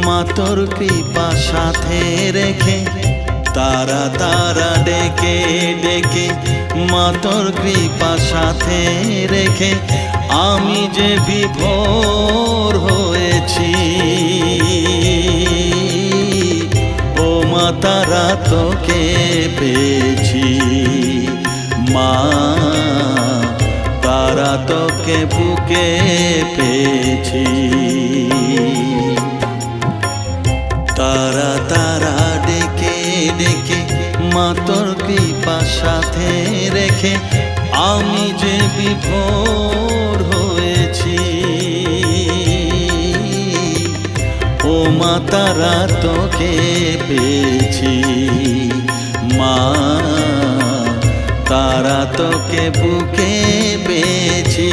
মা তোর কৃপা সাথে রেখে তারা তারা ডেকে ডেকে মা তোর কৃপা সাথে রেখে আমি যে বিভোর হয়েছি। ও মা তারা তোকে পেয়েছি, মা তারা তোকে বুকে পেয়েছি। তারা তারা ডেকে ডেকে মা তোর কৃপা সাথে রেখে আমি যে বিভোর হয়েছি। ও মা তারা তোকে পেয়েছি, মা তারা তোকে বুকে পেয়েছি।